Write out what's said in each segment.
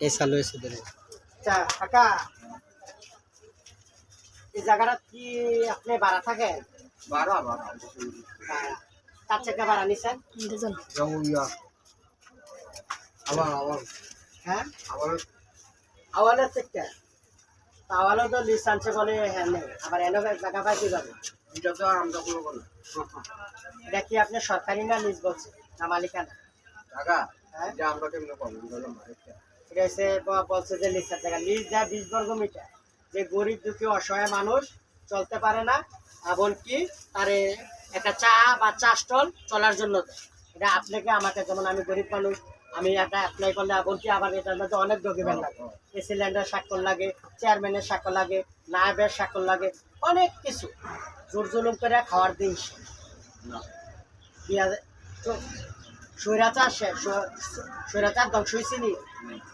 এই চালু হয়েছে ধরে। আচ্ছা কাকা, এই জায়গাটা কি আপনি ভাড়া থাকেন? ভাড়া ভাড়া ভাড়া। কার থেকে ভাড়া নিছেন? আবার আবার হ্যাঁ, আবার আওয়ালের থেকে। তা আওয়ালে তো লিস্ট আনছে বলে হ্যাঁ নেই, আবার এনে জায়গা পাই কিভাবে? এটা তো আমরা করবো না এটা কি আপনি সরকারি না লিজ বলছে না মালিকানা? টাকা হ্যাঁ, এটা আমরা কেমনে পাবো বলো মালিকটা এটা হচ্ছে বলছে যে লিস্টের জায়গা, লিজ দেয় 20 বর্গ মিটার। যে গরিব দুঃখী অসহায় মানুষ চলতে পারে না, এমনকি তারে একটা চা বা চা স্টল চলার জন্য দেয়। এটা আপনাকে আমাকে, যেমন আমি গরিব মানুষ, আমি একটা অ্যাপ্লাই করলে এমনকি আবার এটার মধ্যে অনেক ডকুমেন্ট লাগে, প্রেসিডেন্টের স্বাক্ষর লাগে, চেয়ারম্যানের স্বাক্ষর লাগে, নায়েবের স্বাক্ষর লাগে, অনেক কিছু জোর জুলুম করে খাওয়ার দিন না স্বৈরাচার শেষ, স্বৈরাচার ধ্বংস হয়েছে নি,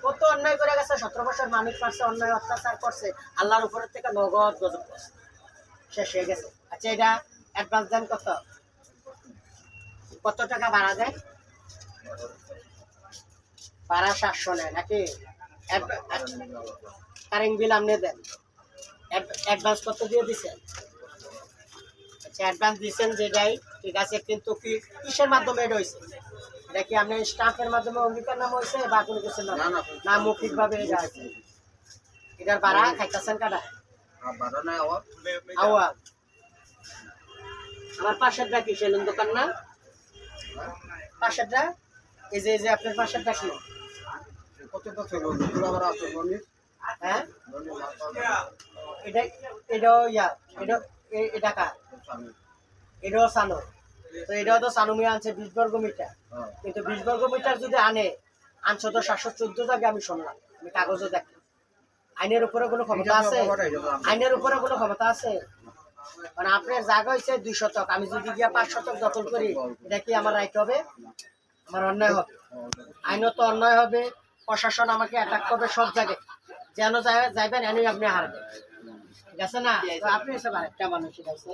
কত অন্যায় করে গেছে, 17 বছর মানুষ মারছে, অন্যায় অত্যাচার করছে, আল্লাহর উপরের থেকে নগদ গজব করছে, শেষ হয়ে গেছে। আচ্ছা, এটা অ্যাডভান্স দেন কত? কত টাকা ভাড়া দেয়? ভাড়া 700 নেয় নাকি? কারেন্ট বিল আপনি দেন, অ্যাডভান্স কত দিয়ে দিচ্ছেন? আচ্ছা, অ্যাডভান্স দিচ্ছেন যেটাই ঠিক আছে, কিন্তু কি কিসের মাধ্যমে এটা হয়েছে? এটা কি আপনি স্টাফের মাধ্যমে অঙ্গীকার নাম হয়েছে বা কোনো কিছু না, না মৌখিকভাবে এটা আছে? এটার ভাড়া খাইতেছেন কাটা? ভাড়া নাই আবার আওয়াল আমার পাশেরটা কি সেলুন দোকান না? পাশেরটা এই যে আপনার পাশেরটা কি? কত তো ছিল দুপুর আবার আসো মনি হ্যাঁ, এটা এটাও ইয়া, এটা কার? এটাও সানো। তো এটাও তো সানুমি আনছে 20 বর্গ মিটার, কিন্তু 20 বর্গ মিটার যদি আনছো তো 714 টাকা আমি শুনলাম, আমি কাগজে দেখি। আইনের উপরে কোনো ক্ষমতা আছে? আইনের উপরে কোনো ক্ষমতা আছে? মানে আপনার জায়গা হয়েছে 2 শতক, আমি যদি গিয়া 5 শতক দখল করি, এটা কি আমার রাইট হবে? আমার অন্যায় হবে? আইনত অন্যায় হবে, প্রশাসন আমাকে অ্যাটাক করবে সব জায়গায়, যেন যাইবেন এনে আপনি হারবেন, ঠিক আছে না? তো আপনি এসব আরেকটা মানুষ, ঠিক আছে?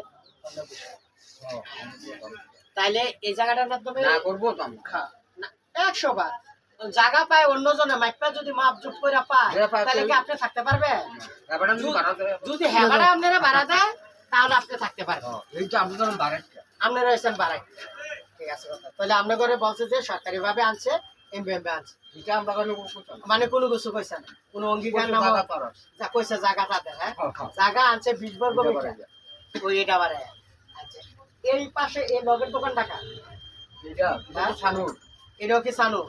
তাইলে এই জায়গাটার মাধ্যমে না করবো তো আমরা 100 বার জায়গা পায় অন্যজনে মাইপা যদি মাপ যোগ করে পায়, তাহলে কি আপনি থাকতে পারবেন? এবারে আমি ভাড়া দেব যদি হেবারে আপনারা ভাড়া দেয় তাহলে আপনি থাকতে পারবেন। এই তো আমরা তো ভাড়া আপনারা রয়েছেন ভাড়া, ঠিক আছে কথা। তাহলে আপনার ঘরে বলছে যে সরকারি ভাবে আনছে, এমবিএম আনছে, এটা আমরা কোনো মানে কোনো কিছু কইছে না, কোনো অঙ্গীকার নাম যা কইছে জায়গাটা দেয়। হ্যাঁ, জায়গা আনছে 20 বর্গ মিটার, ওই এটা বাড়ে। আচ্ছা, এই পাশে এই লগের দোকান টাকা এটা ছানুর এটাও কি সানু?